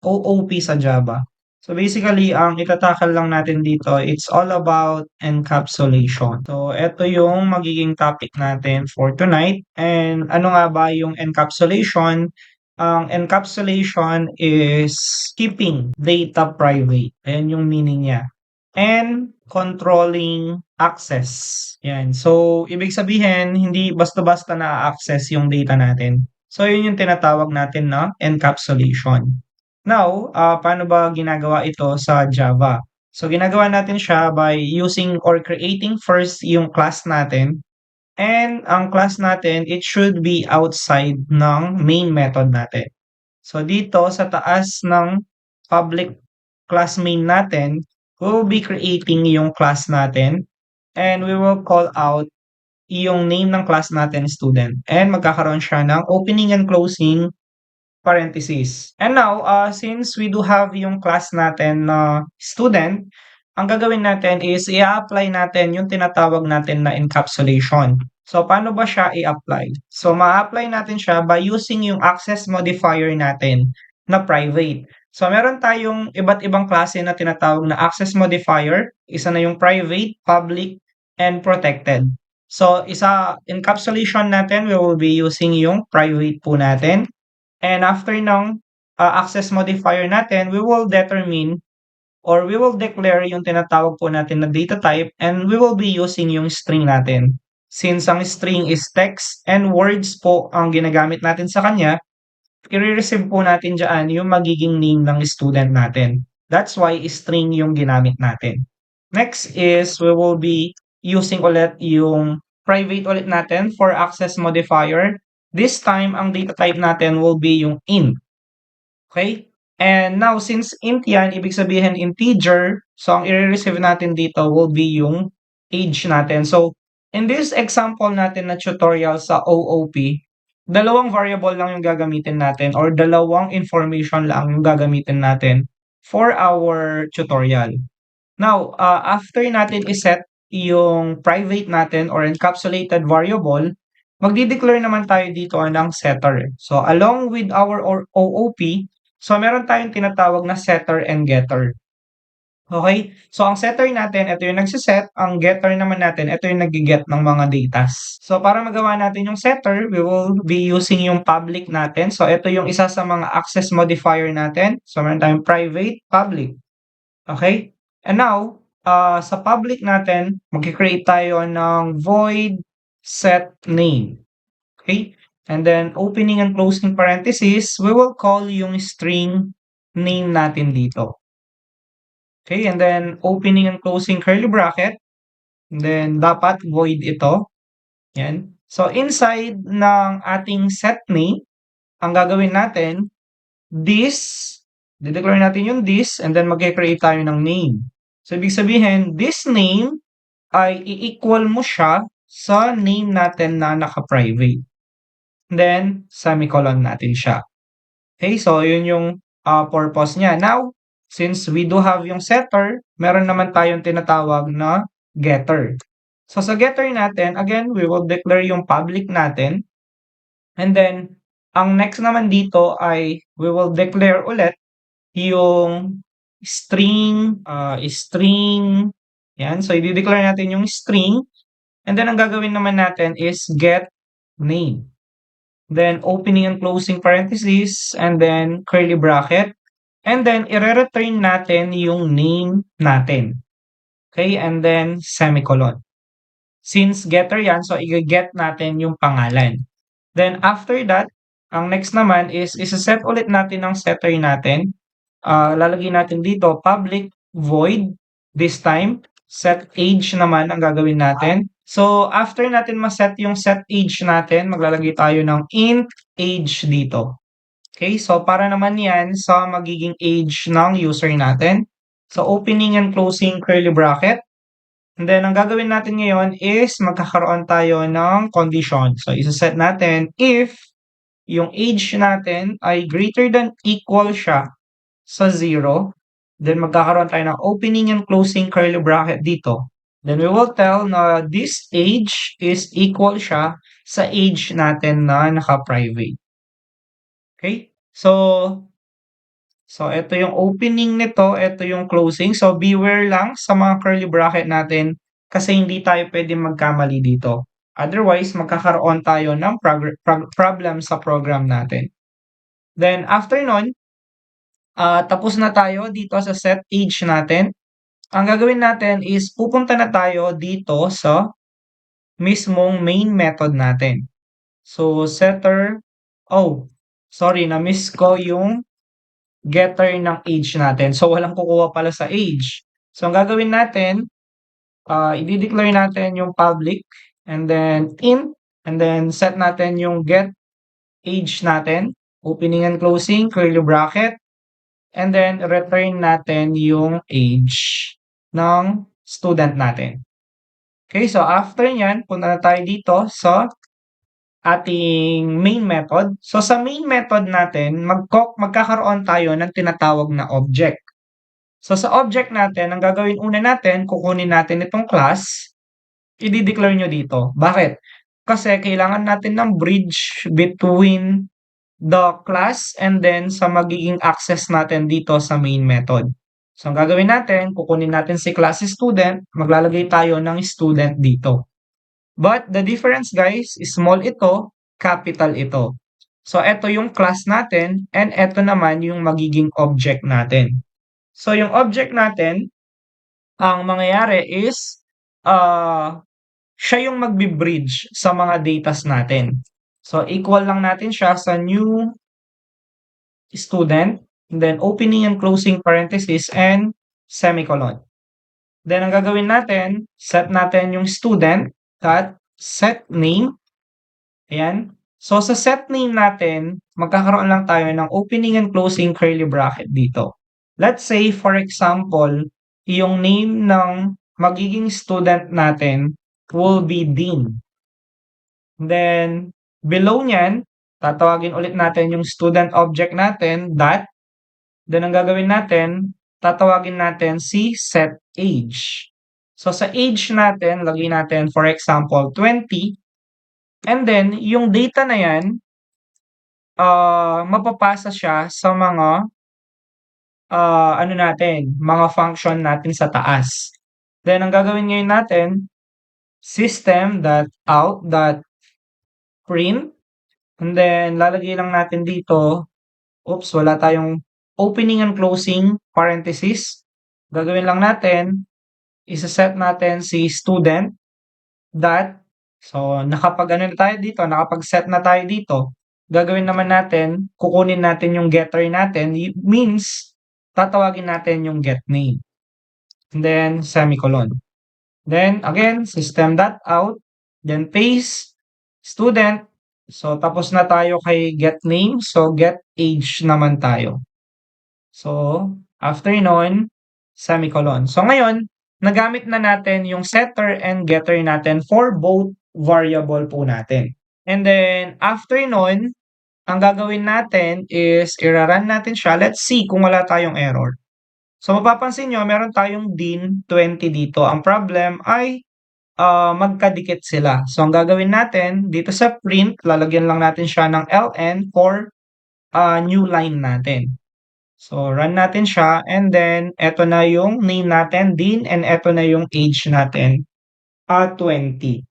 OOP sa Java. So basically, ang itatakal lang natin dito, it's all about encapsulation. So ito yung magiging topic natin for tonight. And ano nga ba yung encapsulation? Ang encapsulation is keeping data private. Ayan yung meaning niya. And controlling access. Yan. So, ibig sabihin, hindi basta-basta na-access yung data natin. So, yun yung tinatawag natin na encapsulation. Now, paano ba ginagawa ito sa Java? So, ginagawa natin siya by using or creating first yung class natin. And ang class natin, it should be outside ng main method natin. So, dito sa taas ng public class main natin, we will be creating yung class natin and we will call out yung name ng class natin student and magkakaroon siya ng opening and closing parentheses. And now, since we do have yung class natin na student, ang gagawin natin is i-apply natin yung tinatawag natin na encapsulation. So, paano ba siya i-apply? So, ma-apply natin siya by using yung access modifier natin na private. So, meron tayong iba't ibang klase na tinatawag na access modifier. Isa na yung private, public, and protected. So, encapsulation natin, we will be using yung private po natin. And after ng access modifier natin, we will determine or we will declare yung tinatawag po natin na data type and we will be using yung string natin. Since ang string is text and words po ang ginagamit natin sa kanya, i-receive po natin dyan yung magiging name ng student natin. That's why string yung ginamit natin. Next is we will be using ulit yung private ulit natin for access modifier. This time, ang data type natin will be yung int. Okay? And now, since int yan, ibig sabihin integer, so ang i-receive natin dito will be yung age natin. So, in this example natin na tutorial sa OOP, dalawang variable lang yung gagamitin natin or dalawang information lang yung gagamitin natin for our tutorial. Now, after natin iset yung private natin or encapsulated variable, magde-declare naman tayo dito ng setter. So, along with our OOP, so meron tayong tinatawag na setter and getter. Okay? So, ang setter natin, ito yung nagsiset. Ang getter naman natin, ito yung nag-get ng mga datas. So, para magawa natin yung setter, we will be using yung public natin. So, ito yung isa sa mga access modifier natin. So, meron tayong private, public. Okay? And now, sa public natin, magki-create tayo ng void set name. Okay? And then, opening and closing parentheses, we will call yung string name natin dito. Okay? And then, opening and closing curly bracket. And then, dapat void ito. Yan. So, inside ng ating set name, ang gagawin natin, this, dideclare natin yung this, and then mag-create tayo ng name. So, ibig sabihin, this name ay i-equal mo siya sa name natin na naka-private. Then, semicolon natin siya. Okay, so yun yung purpose niya. Now, since we do have yung setter, meron naman tayong tinatawag na getter. So, sa getter natin, again, we will declare yung public natin. And then, ang next naman dito ay we will declare ulit yung string, yan. So, i-declare natin yung string. And then, ang gagawin naman natin is get name. Then, opening and closing parentheses, and then curly bracket. And then, i-return natin yung name natin. Okay? And then, semicolon. Since getter yan, so i-get natin yung pangalan. Then, after that, ang next naman is isa-set ulit natin ng setter natin. Lalagay natin dito, public void. This time, set age naman ang gagawin natin. So, after natin ma-set yung set age natin, maglalagay tayo ng int age dito. Okay, so para naman yan sa magiging age ng user natin. So, opening and closing curly bracket. And then, ang gagawin natin ngayon is magkakaroon tayo ng condition. So, isa-set natin if yung age natin ay greater than equal siya sa 0, then magkakaroon tayo ng opening and closing curly bracket dito. Then we will tell na this age is equal siya sa age natin na naka-private. Okay? So, So, ito yung opening nito, ito yung closing. So, beware lang sa mga curly bracket natin kasi hindi tayo pwede magkamali dito. Otherwise, magkakaroon tayo ng problem sa program natin. Then, after nun, tapos na tayo dito sa set age natin. Ang gagawin natin is pupunta na tayo dito sa mismong main method natin. So, setter, oh, sorry, na-miss ko yung getter ng age natin. So, walang kukuha pala sa age. So, ang gagawin natin, i-declare natin yung public and then int and then set natin yung get age natin, opening and closing, curly bracket, and then return natin yung age ng student natin. Okay, so after nyan, punta na tayo dito sa ating main method. So sa main method natin, magkakaroon tayo ng tinatawag na object. So sa object natin, ang gagawin una natin, kukunin natin itong class, i-declare nyo dito. Bakit? Kasi kailangan natin ng bridge between the class and then sa magiging access natin dito sa main method. So ang gagawin natin, kukunin natin si class student, maglalagay tayo ng student dito. But the difference guys, small ito, capital ito. So ito yung class natin and ito naman yung magiging object natin. So yung object natin, ang mangyayari is siya yung magbi-bridge sa mga datas natin. So equal lang natin siya sa new student, and then opening and closing parenthesis and semicolon. Then ang gagawin natin, set natin yung student dot set name. Ayan. So sa set name natin, magkakaroon lang tayo ng opening and closing curly bracket dito. Let's say for example, yung name ng magiging student natin will be Dean. Then below niyan, tatawagin ulit natin yung student object natin dot. Then ang gagawin natin, tatawagin natin si set age. So sa age natin, lagay natin for example 20. And then yung data na yan, mapapasa siya sa mga ano natin, mga function natin sa taas. Then ang gagawin ngayon natin, system.out.print, and then lalagay lang natin dito, oops, wala tayong opening and closing parenthesis. Gagawin lang natin, isa-set natin si student dot, so nakapag-ano na tayo dito, nakapag-set na tayo dito. Gagawin naman natin, kukunin natin yung getter natin, means tatawagin natin yung get name. And then semicolon. Then again, system.out, then paste student. So tapos na tayo kay get name, so get age naman tayo. So after nun, semicolon. So ngayon, nagamit na natin yung setter and getter natin for both variable po natin. And then after nun, ang gagawin natin is i-run natin siya. Let's see kung wala tayong error. So mapapansin nyo, meron tayong din 20 dito. Ang problem ay magkadikit sila. So ang gagawin natin, dito sa print, lalagyan lang natin siya ng ln for new line natin. So run natin siya and then eto na yung name natin din and eto na yung age natin, 20.